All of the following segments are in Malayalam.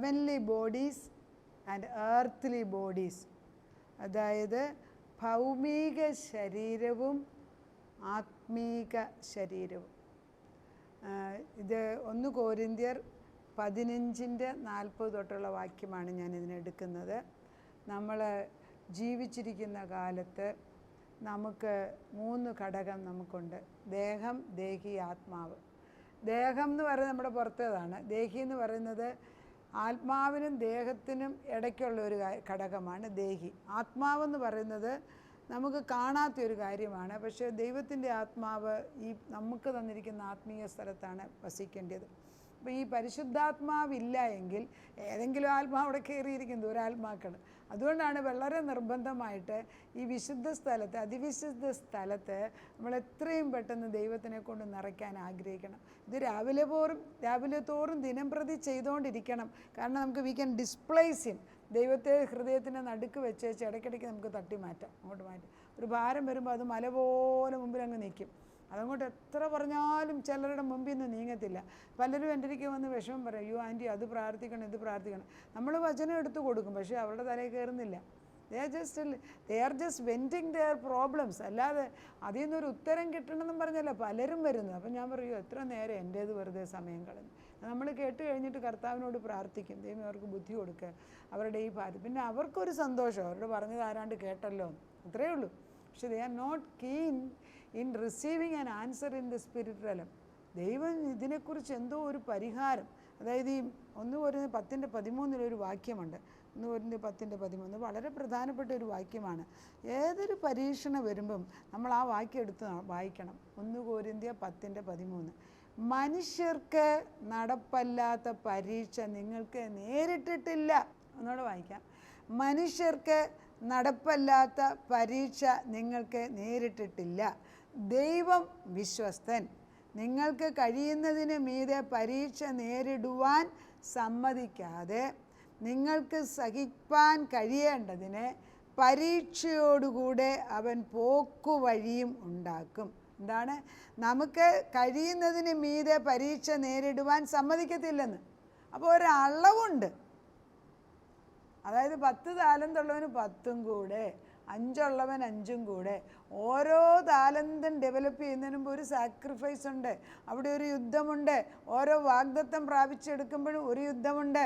Heavenly bodies and earthly bodies. അതായത് ഭൗമിക ശരീരവും ആത്മീക ശരീരവും. ഇത് 1 കൊരിന്ത്യർ 15:40 തൊട്ടുള്ള വാക്യമാണ് ഞാൻ ഇതിനെടുക്കുന്നത്. നമ്മൾ ജീവിച്ചിരിക്കുന്ന കാലത്ത് നമുക്ക് 3 ഘടകം നമുക്കുണ്ട്. ദേഹം, ദേഹി, ആത്മാവ്. ദേഹം എന്ന് പറയുന്നത് നമ്മുടെ പുറത്തേതാണ്. ദേഹി എന്ന് പറയുന്നത് ആത്മാവിനും ദേഹത്തിനും ഇടയ്ക്കുള്ള ഒരു ഘടകമാണ് ദേഹി. ആത്മാവെന്ന് പറയുന്നത് നമുക്ക് കാണാത്തൊരു കാര്യമാണ്. പക്ഷേ ദൈവത്തിൻ്റെ ആത്മാവ് ഈ നമുക്ക് തന്നിരിക്കുന്ന ആത്മീയ സ്ഥലത്താണ് വസിക്കേണ്ടത്. അപ്പോൾ ഈ പരിശുദ്ധാത്മാവില്ല എങ്കിൽ ഏതെങ്കിലും ആത്മാവ് അവിടെ കയറിയിരിക്കുന്നത് ഒരാത്മാക്കൾ. അതുകൊണ്ടാണ് വളരെ നിർബന്ധമായിട്ട് ഈ വിശുദ്ധ സ്ഥലത്ത്, അതിവിശുദ്ധ സ്ഥലത്ത് നമ്മൾ എത്രയും പെട്ടെന്ന് ദൈവത്തിനെ കൊണ്ട് നിറയ്ക്കാൻ ആഗ്രഹിക്കണം. ഇത് രാവിലെ തോറും ദിനം പ്രതി ചെയ്തുകൊണ്ടിരിക്കണം. കാരണം നമുക്ക് വി ക്യാൻ ഡിസ്പ്ലേസ് ഹിം. ദൈവത്തെ ഹൃദയത്തിൻ്റെ നടുക്ക് വെച്ചേച്ച് ഇടയ്ക്കിടയ്ക്ക് നമുക്ക് തട്ടി മാറ്റാം, അങ്ങോട്ട് മാറ്റാം. ഒരു ഭാരം വരുമ്പോൾ അത് മല പോലെ മുമ്പിൽ അങ്ങ് നിൽക്കും. അതങ്ങോട്ട് എത്ര പറഞ്ഞാലും ചിലരുടെ മുമ്പിൽ നിന്ന് നീങ്ങത്തില്ല. പലരും എൻ്റെ അടുക്കൽ വന്ന് വിഷമം പറയും, അയ്യോ ആൻറ്റി അത് പ്രാർത്ഥിക്കണം ഇത് പ്രാർത്ഥിക്കണം. നമ്മൾ വചനം എടുത്തു കൊടുക്കും, പക്ഷേ അവരുടെ തലയിൽ കയറുന്നില്ല. They are just venting their problems. അല്ലാതെ അതിൽ നിന്നൊരു ഉത്തരം കിട്ടണമെന്നും പറഞ്ഞല്ല പലരും വരുന്നത്. അപ്പം ഞാൻ പറയൂ, എത്ര നേരം എൻ്റേത് വെറുതെ സമയം കളഞ്ഞു. നമ്മൾ കേട്ട് കഴിഞ്ഞിട്ട് കർത്താവിനോട് പ്രാർത്ഥിക്കും, ദൈവം അവർക്ക് ബുദ്ധി കൊടുക്കുക, അവരുടെ ഈ പിന്നെ അവർക്കൊരു സന്തോഷം, അവരോട് പറഞ്ഞത് ആരാണ്ട് കേട്ടല്ലോ, അത്രയേ ഉള്ളൂ. പക്ഷെ they are not keen in receiving an answer in the spirit realm. ദൈവം ഇതിനെക്കുറിച്ച് എന്തോ ഒരു പരിഹാരം. അതായത് ഈ 1 കൊരിന്ത്യർ 10:13 വാക്യമുണ്ട്. 1 കൊരിന്ത്യർ 10:13 വളരെ പ്രധാനപ്പെട്ട ഒരു വാക്യമാണ്. ഏതൊരു പരീക്ഷണം വരുമ്പം നമ്മൾ ആ വാക്യം എടുത്ത് വായിക്കണം. 1 കൊരിന്ത്യർ 10:13. മനുഷ്യർക്ക് നടപ്പല്ലാത്ത പരീക്ഷ നിങ്ങൾക്ക് നേരിട്ടിട്ടില്ല. ഒന്നുകൂടെ വായിക്കാം. മനുഷ്യർക്ക് നടപ്പല്ലാത്ത പരീക്ഷ നിങ്ങൾക്ക് നേരിട്ടിട്ടില്ല. ദൈവം വിശ്വസ്തൻ. നിങ്ങൾക്ക് കഴിയുന്നതിന് മീതെ പരീക്ഷ നേരിടുവാൻ സമ്മതിക്കാതെ നിങ്ങൾക്ക് സഹിപ്പാൻ കഴിയേണ്ടതിന് പരീക്ഷയോടുകൂടെ അവൻ പോക്കുവഴിയും ഉണ്ടാക്കും. എന്താണ്? നമുക്ക് കഴിയുന്നതിന് മീതെ പരീക്ഷ നേരിടുവാൻ സമ്മതിക്കത്തില്ലെന്ന്. അപ്പോൾ ഒരളവുണ്ട്. അതായത് 10 താലന്തുള്ളവന് 10ഉം കൂടെ, 5 ഉള്ളവൻ 5ഉം കൂടെ. ഓരോ താലന്തും ഡെവലപ്പ് ചെയ്യുന്നതിന് മുമ്പ് ഒരു സാക്രിഫൈസ് ഉണ്ട്, അവിടെ ഒരു യുദ്ധമുണ്ട്. ഓരോ വാഗ്ദത്തം പ്രാപിച്ചെടുക്കുമ്പോഴും ഒരു യുദ്ധമുണ്ട്.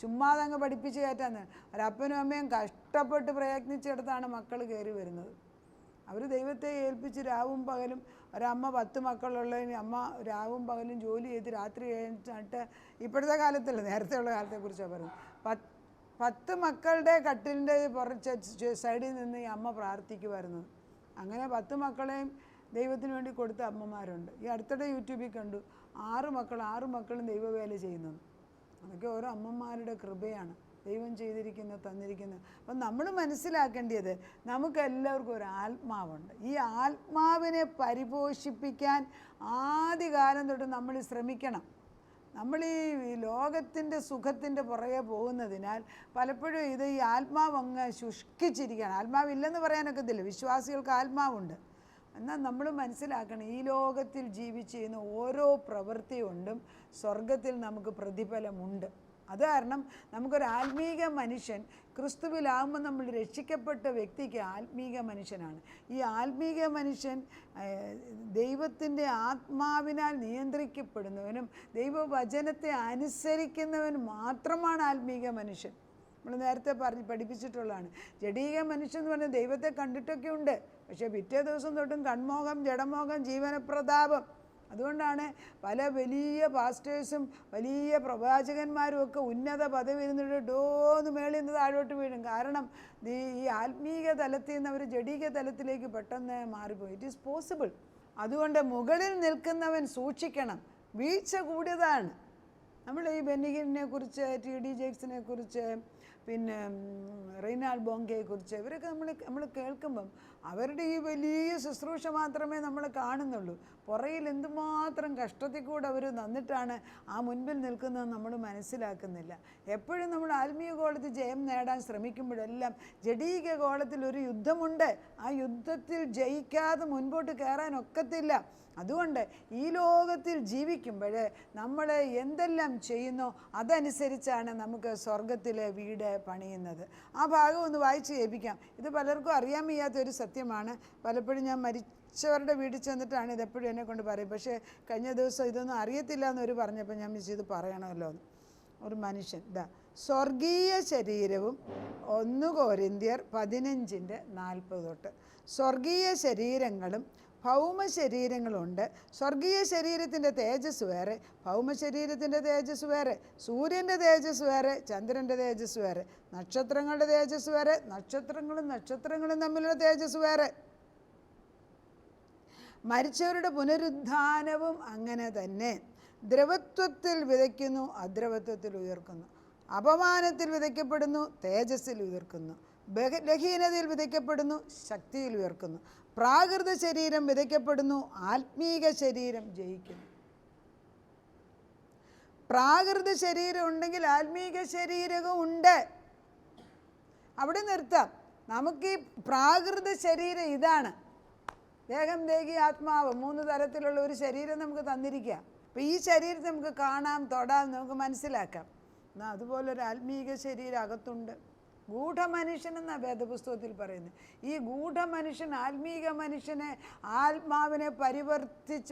ചുമ്മാതെ അങ്ങ് പഠിപ്പിച്ച് കയറ്റാന്ന്. ഒരപ്പനും അമ്മയും കഷ്ടപ്പെട്ട് പ്രയത്നിച്ചെടുത്താണ് മക്കൾ കയറി വരുന്നത്. അവർ ദൈവത്തെ ഏൽപ്പിച്ച് രാവും പകലും, ഒരമ്മ 10 മക്കളുള്ളതിന് അമ്മ രാവും പകലും ജോലി ചെയ്ത് രാത്രി കഴിഞ്ഞിട്ട്, ഇപ്പോഴത്തെ കാലത്തല്ല നേരത്തെയുള്ള കാലത്തെക്കുറിച്ചാണ് പറയുന്നത്, 10 മക്കളുടെ കട്ടിലിൻ്റെ പുറത്ത് സൈഡിൽ നിന്ന് ഈ അമ്മ പ്രാർത്ഥിക്കുമായിരുന്നു. അങ്ങനെ 10 മക്കളെയും ദൈവത്തിന് വേണ്ടി കൊടുത്ത അമ്മമാരുണ്ട്. ഈ അടുത്തിടെ യൂട്യൂബിൽ കണ്ടു 6 മക്കളും ദൈവവേല ചെയ്യുന്നത്. അതൊക്കെ ഓരോ അമ്മമാരുടെ കൃപയാണ് ദൈവം തന്നിരിക്കുന്നത്. അപ്പം നമ്മൾ മനസ്സിലാക്കേണ്ടത്, നമുക്കെല്ലാവർക്കും ഒരു ആത്മാവുണ്ട്. ഈ ആത്മാവിനെ പരിപോഷിപ്പിക്കാൻ ആദ്യകാലം തൊട്ട് നമ്മൾ ശ്രമിക്കണം. നമ്മൾ ഈ ലോകത്തിൻ്റെ സുഖത്തിൻ്റെ പുറകെ പോകുന്നതിനാൽ പലപ്പോഴും ഈ ആത്മാവ് അങ്ങ് ശുഷ്കിച്ചിരിക്കുകയാണ്. ആത്മാവില്ലെന്ന് പറയാനൊക്കത്തില്ല, വിശ്വാസികൾക്ക് ആത്മാവുണ്ട്. എന്നാൽ നമ്മൾ മനസ്സിലാക്കണം, ഈ ലോകത്തിൽ ജീവിച്ച് ചെയ്യുന്ന ഓരോ പ്രവൃത്തി കൊണ്ടും സ്വർഗത്തിൽ നമുക്ക് പ്രതിഫലമുണ്ട്. അത് കാരണം നമുക്കൊരു ആത്മീക മനുഷ്യൻ ക്രിസ്തുവിലാകുമ്പോൾ നമ്മൾ രക്ഷിക്കപ്പെട്ട വ്യക്തിക്ക് ആത്മീക മനുഷ്യനാണ്. ഈ ആത്മീക മനുഷ്യൻ ദൈവത്തിൻ്റെ ആത്മാവിനാൽ നിയന്ത്രിക്കപ്പെടുന്നവനും ദൈവവചനത്തെ അനുസരിക്കുന്നവനും മാത്രമാണ് ആത്മീക മനുഷ്യൻ. നമ്മൾ നേരത്തെ പഠിപ്പിച്ചിട്ടുള്ളതാണ്. ജഡീക മനുഷ്യൻ എന്ന് പറഞ്ഞാൽ ദൈവത്തെ കണ്ടിട്ടൊക്കെ ഉണ്ട്, പക്ഷേ പിറ്റേ ദിവസം തൊട്ടും കൺമോഹം, ജഡമോഹം, ജീവനപ്രതാപം. അതുകൊണ്ടാണ് പല വലിയ പാസ്റ്റേഴ്സും വലിയ പ്രവാചകന്മാരും ഒക്കെ ഉന്നത പദവി ഇരുന്നിട്ട് ഡോന്ന് മേളിൽ നിന്ന് താഴോട്ട് വീഴും. കാരണം ഈ ആത്മീക തലത്തിൽ നിന്ന് അവർ ജഡീക തലത്തിലേക്ക് പെട്ടെന്ന് മാറിപ്പോയി. It is possible. അതുകൊണ്ട് മുകളിൽ നിൽക്കുന്നവൻ സൂക്ഷിക്കണം, വീഴ്ച കൂടിയതാണ്. നമ്മൾ ഈ ബെന്നിഹിനെ കുറിച്ച്, TD ജെയ്ക്സിനെ കുറിച്ച്, പിന്നെ റെയ്നാൾഡ് ബോങ്കയെ കുറിച്ച്, ഇവരൊക്കെ നമ്മൾ കേൾക്കുമ്പം അവരുടെ ഈ വലിയ ശുശ്രൂഷ മാത്രമേ നമ്മൾ കാണുന്നുള്ളൂ. പുറയിൽ എന്തുമാത്രം കഷ്ടത്തിൽ കൂടെ അവർ നന്നിട്ടാണ് ആ മുൻപിൽ നിൽക്കുന്നത് നമ്മൾ മനസ്സിലാക്കുന്നില്ല. എപ്പോഴും നമ്മൾ ആത്മീയ ഗോളത്തിൽ ജയം നേടാൻ ശ്രമിക്കുമ്പോഴെല്ലാം ജഡീക ഗോളത്തിൽ ഒരു യുദ്ധമുണ്ട്. ആ യുദ്ധത്തിൽ ജയിക്കാതെ മുൻപോട്ട് കയറാൻ ഒക്കത്തില്ല. അതുകൊണ്ട് ഈ ലോകത്തിൽ ജീവിക്കുമ്പോൾ നമ്മൾ എന്തെല്ലാം ചെയ്യുന്നോ അതനുസരിച്ചാണ് നമുക്ക് സ്വർഗത്തിലെ വീട് പണിയുന്നത്. ആ ഭാഗം ഒന്ന് വായിച്ച് കേൾപ്പിക്കാം. ഇത് പലർക്കും അറിയാൻ വയ്യാത്തൊരു സത്യമാണ്. പലപ്പോഴും ഞാൻ മരിച്ചവരുടെ വീട്ടിൽ ചെന്നിട്ടാണ് ഇതെപ്പോഴും എന്നെ കൊണ്ട് പറയും. പക്ഷേ കഴിഞ്ഞ ദിവസം ഇതൊന്നും അറിയത്തില്ല എന്നൊരു പറഞ്ഞപ്പോൾ ഞാൻ ഇത് പറയണമല്ലോ എന്ന്. ഒരു മനുഷ്യൻ സ്വർഗീയ ശരീരവും 1 കൊരിന്ത്യർ 15:40 തൊട്ട്. സ്വർഗീയ ശരീരങ്ങളും ഭൗമ ശരീരങ്ങളുണ്ട്. സ്വർഗീയ ശരീരത്തിൻ്റെ തേജസ് വേറെ, ഭൗമ ശരീരത്തിൻ്റെ തേജസ് വേറെ. സൂര്യൻ്റെ തേജസ് വേറെ, ചന്ദ്രൻ്റെ തേജസ് വേറെ. നക്ഷത്രങ്ങളുടെ തേജസ് വേറെ, നക്ഷത്രങ്ങളും തമ്മിലുള്ള തേജസ് വേറെ. മരിച്ചവരുടെ പുനരുദ്ധാനവും അങ്ങനെ തന്നെ. ദ്രവത്വത്തിൽ വിതയ്ക്കുന്നു, അദ്രവത്വത്തിൽ ഉയർക്കുന്നു. അപമാനത്തിൽ വിതയ്ക്കപ്പെടുന്നു, തേജസ്സിൽ ഉയർക്കുന്നു. ബലഹീനതയിൽ വിതയ്ക്കപ്പെടുന്നു, ശക്തിയിൽ ഉയർക്കുന്നു. പ്രാകൃത ശരീരം വിതയ്ക്കപ്പെടുന്നു, ആത്മീക ശരീരം ജയിക്കുന്നു. പ്രാകൃത ശരീരം ഉണ്ടെങ്കിൽ ആത്മീക ശരീരവും ഉണ്ട്. അവിടെ നിർത്താം. നമുക്ക് ഈ പ്രാകൃത ശരീരം ഇതാണ്. ദേഹം, ദേഹി, ആത്മാവ് 3 തരത്തിലുള്ള ഒരു ശരീരം നമുക്ക് തന്നിരിക്കുക. അപ്പോൾ ഈ ശരീരത്തെ നമുക്ക് കാണാം, തൊടാം, നമുക്ക് മനസ്സിലാക്കാം. എന്നാൽ അതുപോലൊരു ആത്മീക ശരീരം അകത്തുണ്ട്. ഗൂഢമനുഷ്യൻ എന്നാണ് വേദപുസ്തകത്തിൽ പറയുന്നത്. ഈ ഗൂഢമനുഷ്യൻ ആത്മീക മനുഷ്യനെ, ആത്മാവിനെ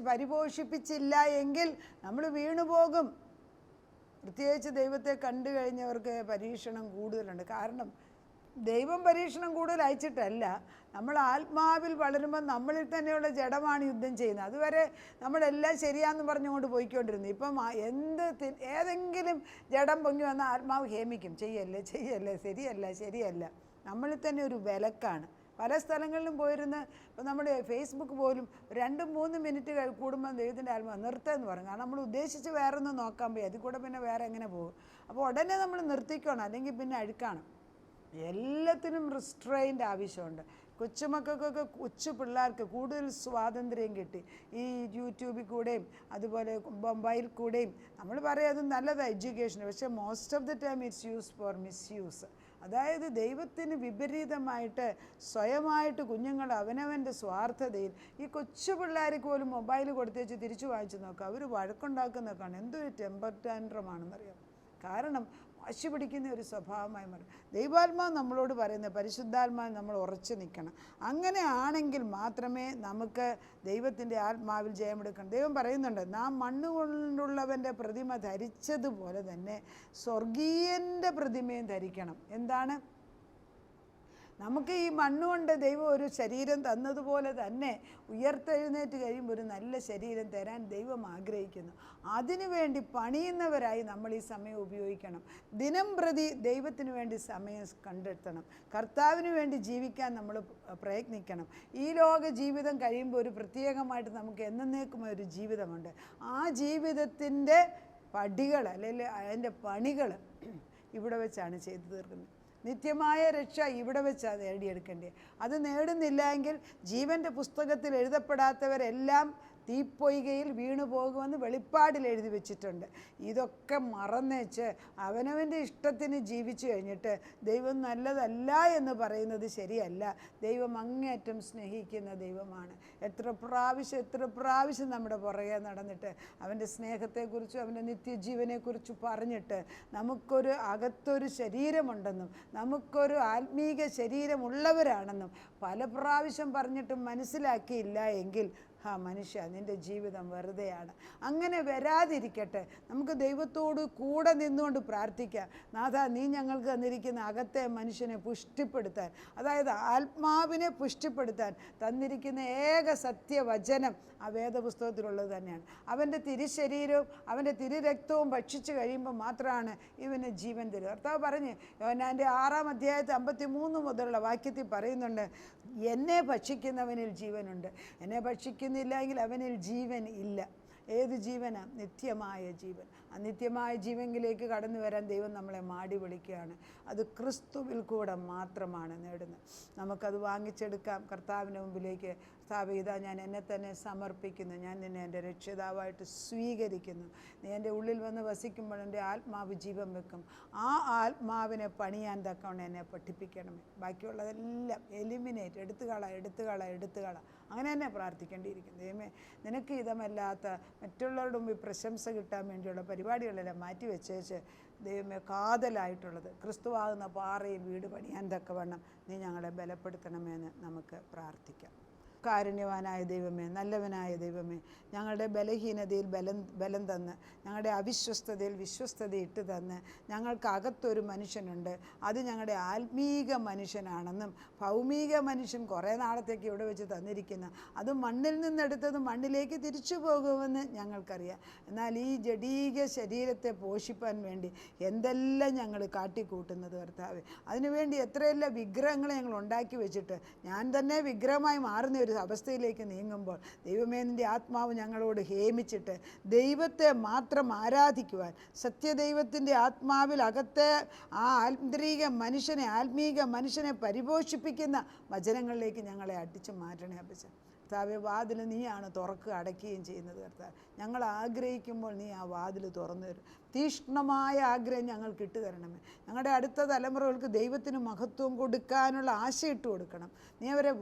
പരിപോഷിപ്പിച്ചില്ല എങ്കിൽ നമ്മൾ വീണുപോകും. പ്രത്യേകിച്ച് ദൈവത്തെ കണ്ടു കഴിഞ്ഞവർക്ക് പരീക്ഷണം കൂടുതലുണ്ട്. കാരണം ദൈവം പരീക്ഷണം കൂടുതൽ അയച്ചിട്ടല്ല, നമ്മൾ ആത്മാവിൽ വളരുമ്പോൾ നമ്മളിൽ തന്നെയുള്ള ജഡമാണ് യുദ്ധം ചെയ്യുന്നത്. അതുവരെ നമ്മളെല്ലാം ശരിയാണെന്ന് പറഞ്ഞുകൊണ്ട് പോയിക്കൊണ്ടിരുന്നു. ഇപ്പം ഏതെങ്കിലും ജഡം പൊങ്ങി വന്നാൽ ആത്മാവ് ഹേമിക്കും, ചെയ്യല്ലേ ശരിയല്ല. നമ്മളിൽ തന്നെ ഒരു വിലക്കാണ്. പല സ്ഥലങ്ങളിലും പോയിരുന്ന് ഇപ്പം നമ്മൾ ഫേസ്ബുക്ക് പോലും 2-3 മിനിറ്റ് കൂടുമ്പോൾ ദൈവത്തിൻ്റെ ആത്മാവ് നിർത്തുമെന്ന് പറയും. കാരണം നമ്മൾ ഉദ്ദേശിച്ച് വേറെ ഒന്നും നോക്കാൻ പോയി, അതിൽ കൂടെ പിന്നെ വേറെ എങ്ങനെ പോകും. അപ്പോൾ ഉടനെ നമ്മൾ നിർത്തിക്കണം, അല്ലെങ്കിൽ പിന്നെ അഴുക്കാണ്. എല്ലാത്തിനും റിസ്ട്രെയിൻ്റ് ആവശ്യമുണ്ട്. കൊച്ചുമക്കൾക്കൊക്കെ, കൊച്ചു പിള്ളേർക്ക് കൂടുതൽ സ്വാതന്ത്ര്യം കിട്ടി. ഈ യൂട്യൂബിൽ കൂടെയും അതുപോലെ മൊബൈൽ കൂടെയും നമ്മൾ പറയും അത് നല്ലതാണ് എഡ്യൂക്കേഷൻ. പക്ഷേ most of the time it's use for misuse. അതായത് ദൈവത്തിന് വിപരീതമായിട്ട് സ്വയമായിട്ട് കുഞ്ഞുങ്ങൾ അവനവൻ്റെ സ്വാർത്ഥതയിൽ, ഈ കൊച്ചു പിള്ളേർക്ക് പോലും മൊബൈൽ കൊടുത്തേച്ച് തിരിച്ചു വാങ്ങിച്ച് നോക്കുക, അവർ വഴക്കുണ്ടാക്കുന്നതൊക്കെയാണ്. എന്തൊരു ടെമ്പർ ടാൻട്രമാണെന്നറിയാം. കാരണം വാശി പിടിക്കുന്ന ഒരു സ്വഭാവമായി മാറി. ദൈവാത്മാവ് നമ്മളോട് പറയുന്നത്, പരിശുദ്ധാത്മാവ് നമ്മൾ ഉറച്ചു നിൽക്കണം. അങ്ങനെ ആണെങ്കിൽ മാത്രമേ നമുക്ക് ദൈവത്തിൻ്റെ ആത്മാവിൽ ജയമെടുക്കണം. ദൈവം പറയുന്നുണ്ട്, നാം മണ്ണുകൊണ്ടുള്ളവൻ്റെ പ്രതിമ ധരിച്ചതുപോലെ തന്നെ സ്വർഗീയൻ്റെ പ്രതിമയും ധരിക്കണം. എന്താണ്? നമുക്ക് ഈ മണ്ണുകൊണ്ട് ദൈവം ഒരു ശരീരം തന്നതുപോലെ തന്നെ ഉയർത്തെഴുന്നേറ്റ് കഴിയുമ്പോൾ ഒരു നല്ല ശരീരം തരാൻ ദൈവം ആഗ്രഹിക്കുന്നു. അതിനുവേണ്ടി പണിയുന്നവരായി നമ്മൾ ഈ സമയം ഉപയോഗിക്കണം. ദിനം പ്രതി ദൈവത്തിന് വേണ്ടി സമയം കണ്ടെത്തണം. കർത്താവിന് വേണ്ടി ജീവിക്കാൻ നമ്മൾ പ്രയത്നിക്കണം. ഈ ലോക ജീവിതം കഴിയുമ്പോൾ ഒരു പ്രത്യേകമായിട്ട് നമുക്ക് എന്നേക്കും ഒരു ജീവിതമുണ്ട്. ആ ജീവിതത്തിൻ്റെ പടികൾ അല്ലെങ്കിൽ അതിൻ്റെ പണികൾ ഇവിടെ വെച്ചാണ് ചെയ്തു തീർക്കുന്നത്. നിത്യമായ രക്ഷ ഇവിടെ വെച്ചാണ് നേടിയെടുക്കേണ്ടത്. അത് നേടുന്നില്ല എങ്കിൽ ജീവൻ്റെ പുസ്തകത്തിൽ എഴുതപ്പെടാത്തവരെല്ലാം തീപ്പൊയ്കയിൽ വീണു പോകുമെന്ന് വെളിപ്പാടിൽ എഴുതി വെച്ചിട്ടുണ്ട്. ഇതൊക്കെ മറന്നേച്ച് അവനവൻ്റെ ഇഷ്ടത്തിന് ജീവിച്ചു കഴിഞ്ഞിട്ട് ദൈവം നല്ലതല്ല എന്ന് പറയുന്നത് ശരിയല്ല. ദൈവം അങ്ങേയറ്റം സ്നേഹിക്കുന്ന ദൈവമാണ്. എത്ര പ്രാവശ്യം നമ്മുടെ പുറകെ നടന്നിട്ട് അവൻ്റെ സ്നേഹത്തെക്കുറിച്ചും അവൻ്റെ നിത്യജീവനെക്കുറിച്ചും പറഞ്ഞിട്ട് നമുക്കൊരു അകത്തൊരു ശരീരമുണ്ടെന്നും നമുക്കൊരു ആത്മീക ശരീരമുള്ളവരാണെന്നും പല പ്രാവശ്യം പറഞ്ഞിട്ടും മനസ്സിലാക്കിയില്ല എങ്കിൽ മനുഷ്യ, നിൻ്റെ ജീവിതം വെറുതെയാണ്. അങ്ങനെ വരാതിരിക്കട്ടെ. നമുക്ക് ദൈവത്തോട് കൂടെ നിന്നുകൊണ്ട് പ്രാർത്ഥിക്കാം. നാഥ, നീ ഞങ്ങൾക്ക് തന്നിരിക്കുന്ന അകത്തെ മനുഷ്യനെ പുഷ്ടിപ്പെടുത്താൻ, അതായത് ആത്മാവിനെ പുഷ്ടിപ്പെടുത്താൻ തന്നിരിക്കുന്ന ഏക സത്യവചനം ആ വേദപുസ്തകത്തിലുള്ളത് തന്നെയാണ്. അവൻ്റെ തിരുശരീരവും അവൻ്റെ തിരുരക്തവും ഭക്ഷിച്ചു കഴിയുമ്പോൾ മാത്രമാണ് ഇവന് ജീവൻ തരിക. കർത്താവ് പറഞ്ഞ് യോഹന്നാൻ്റെ 6-ാം അധ്യായത്തിൽ 53 മുതലുള്ള വാക്യത്തിൽ പറയുന്നുണ്ട്, എന്നെ ഭക്ഷിക്കുന്നവനിൽ ജീവനുണ്ട്, എന്നെ ഭക്ഷിക്കുന്നില്ല എങ്കിൽ അവനിൽ ജീവൻ ഇല്ല. ഏത് ജീവനാണ്? നിത്യമായ ജീവൻ. നിത്യമായ ജീവനിലേക്ക് കടന്നു വരാൻ ദൈവം നമ്മളെ മാടി വിളിക്കുകയാണ്. അത് ക്രിസ്തുവിൽ കൂടെ മാത്രമാണ് നേടുന്നത്. നമുക്കത് വാങ്ങിച്ചെടുക്കാം. കർത്താവിൻ്റെ മുമ്പിലേക്ക്, കർത്താവേ, ഇതാ ഞാൻ എന്നെ തന്നെ സമർപ്പിക്കുന്നു, ഞാൻ നിന്നെ എൻ്റെ രക്ഷിതാവായിട്ട് സ്വീകരിക്കുന്നു. നീ എൻ്റെ ഉള്ളിൽ വന്ന് വസിക്കുമ്പോൾ എൻ്റെ ആത്മാവ് ജീവൻ വെക്കും. ആ ആത്മാവിനെ പണിയാൻ തക്കവണ്ണം എന്നെ പഠിപ്പിക്കണമേ. ബാക്കിയുള്ളതെല്ലാം എലിമിനേറ്റ്, എടുത്തുകള അങ്ങനെ തന്നെ പ്രാർത്ഥിക്കേണ്ടിയിരിക്കും. ദൈവമേ, നിനക്ക് ഇതമല്ലാത്ത മറ്റുള്ളവരുടെ മുമ്പിൽ പ്രശംസ കിട്ടാൻ വേണ്ടിയുള്ള പരിപാടികളെല്ലാം മാറ്റി വെച്ചേച്ച് ദൈവമേ, കാതലായിട്ടുള്ളത് ക്രിസ്തുവാകുന്ന പാറയിൽ വീട് പണിയാൻ തക്കവണ്ണം നീ ഞങ്ങളെ ബലപ്പെടുത്തണമെന്ന് നമുക്ക് പ്രാർത്ഥിക്കാം. കാരുണ്യവാനായ ദൈവമേ, നല്ലവനായ ദൈവമേ, ഞങ്ങളുടെ ബലഹീനതയിൽ ബലം തന്ന്, ഞങ്ങളുടെ അവിശ്വസ്തതയിൽ വിശ്വസ്തത ഇട്ട് തന്ന്, ഞങ്ങൾക്കകത്തൊരു മനുഷ്യനുണ്ട്, അത് ഞങ്ങളുടെ ആത്മീക മനുഷ്യനാണെന്നും ഭൗമിക മനുഷ്യൻ കുറേ നാളത്തേക്ക് ഇവിടെ വെച്ച് തന്നിരിക്കുന്ന അത് മണ്ണിൽ നിന്നെടുത്തത് മണ്ണിലേക്ക് തിരിച്ചു പോകുമെന്ന് ഞങ്ങൾക്കറിയാം. എന്നാൽ ഈ ജഡീക ശരീരത്തെ പോഷിപ്പാൻ വേണ്ടി എന്തെല്ലാം ഞങ്ങൾ കാട്ടിക്കൂട്ടുന്നത് കർത്താവേ. അതിനുവേണ്ടി എത്രയെല്ലാം വിഗ്രഹങ്ങളെ ഞങ്ങൾ ഉണ്ടാക്കി വെച്ചിട്ട് ഞാൻ തന്നെ വിഗ്രഹമായി മാറുന്ന ഒരു അവസ്ഥയിലേക്ക് നീങ്ങുമ്പോൾ ദൈവമേ, നിൻ്റെ ആത്മാവ് ഞങ്ങളോട് ഹേമിച്ചിട്ട് ദൈവത്തെ മാത്രം ആരാധിക്കുവാൻ, സത്യദൈവത്തിൻ്റെ ആത്മാവിൽ അകത്തെ ആ ആന്തരിക മനുഷ്യനെ, ആത്മീക മനുഷ്യനെ പരിപോഷിപ്പിക്കുന്ന വചനങ്ങളിലേക്ക് ഞങ്ങളെ അടിച്ചു മാറ്റണേ അപ്പച്ച. കർത്താവേ, വാതിൽ നീയാണ് തുറക്കുക അടയ്ക്കുകയും ചെയ്യുന്നത് കർത്താവ്. ഞങ്ങൾ ആഗ്രഹിക്കുമ്പോൾ നീ ആ വാതിൽ തുറന്നു തരും. തീക്ഷ്ണമായ ആഗ്രഹം ഞങ്ങൾക്ക് ഇട്ട് തരണമേ. ഞങ്ങളുടെ അടുത്ത തലമുറകൾക്ക് ദൈവത്തിന് മഹത്വം കൊടുക്കാനുള്ള ആശയിട്ട് കൊടുക്കണം. നീ അവരെ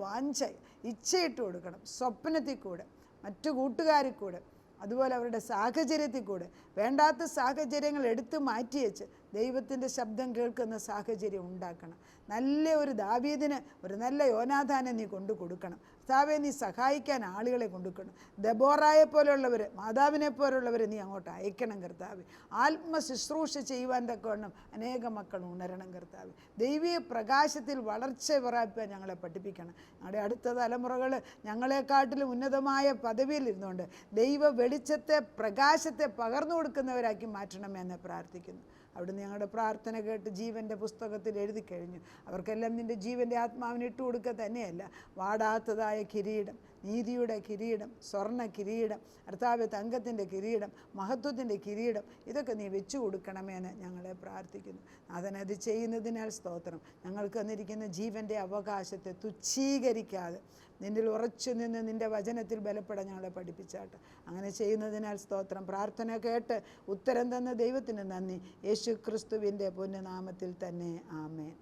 ഇച്ഛയിട്ട് കൊടുക്കണം. സ്വപ്നത്തിൽ കൂടെ, മറ്റു കൂട്ടുകാരിൽ കൂടെ, അതുപോലെ അവരുടെ സാഹചര്യത്തിൽ കൂടെ വേണ്ടാത്ത സാഹചര്യങ്ങൾ എടുത്തു മാറ്റിവെച്ച് ദൈവത്തിൻ്റെ ശബ്ദം കേൾക്കുന്ന സാഹചര്യം ഉണ്ടാക്കണം. നല്ല ഒരു ദാവീദിന്, ഒരു നല്ല യോനാഥാനെ നീ കൊണ്ടു കൊടുക്കണം. കർത്താവേ, നീ സഹായിക്കാൻ ആളുകളെ കൊണ്ടുക്കണം. ദെബോറായെ പോലുള്ളവർ, മാതാവിനെ പോലുള്ളവർ നീ അങ്ങോട്ട് അയക്കണം കർത്താവേ. ആത്മശുശ്രൂഷ ചെയ്യുവാൻ തക്കവണ്ണം അനേക മക്കൾ ഉണരണം കർത്താവേ. ദൈവീയ പ്രകാശത്തിൽ വളർച്ച പ്രാപിക്കാൻ ഞങ്ങളെ പഠിപ്പിക്കണം. ഞങ്ങളുടെ അടുത്ത തലമുറകൾ ഞങ്ങളെക്കാട്ടിലും ഉന്നതമായ പദവിയിലിരുന്നുകൊണ്ട് ദൈവ വെളിച്ചത്തെ, പ്രകാശത്തെ പകർന്നു കൊടുക്കുന്നവരാക്കി മാറ്റണമെന്ന് പ്രാർത്ഥിക്കുന്നു. അവിടുന്ന് ഞങ്ങളുടെ പ്രാർത്ഥന കേട്ട് ജീവൻ്റെ പുസ്തകത്തിൽ എഴുതി കഴിഞ്ഞു. അവർക്കെല്ലാം നിൻ്റെ ജീവൻ്റെ ആത്മാവിന് ഇട്ട് കൊടുക്കുക തന്നെയല്ല, വാടാത്തതായ കിരീടം, നീതിയുടെ കിരീടം, സ്വർണ്ണ കിരീടം, കർത്താവേ, തങ്കത്തിൻ്റെ കിരീടം, മഹത്വത്തിൻ്റെ കിരീടം, ഇതൊക്കെ നീ വെച്ചു കൊടുക്കണമെന്ന് ഞങ്ങളെ പ്രാർത്ഥിക്കുന്നു. അതിനത് ചെയ്യുന്നതിനാൽ സ്തോത്രം. ഞങ്ങൾക്ക് തന്നിരിക്കുന്ന ജീവൻ്റെ അവകാശത്തെ തുച്ഛീകരിക്കാതെ നിന്നിൽ ഉറച്ചു നിന്ന് നിൻ്റെ വചനത്തിൽ ബലപ്പെടാൻ ഞങ്ങളെ പഠിപ്പിച്ചാട്ടെ. അങ്ങനെ ചെയ്യുന്നതിനാൽ സ്തോത്രം. പ്രാർത്ഥന കേട്ട് ഉത്തരം തന്ന ദൈവത്തിന് നന്ദി. യേശു ക്രിസ്തുവിൻ്റെ പുണ്യനാമത്തിൽ തന്നെ ആമേൻ.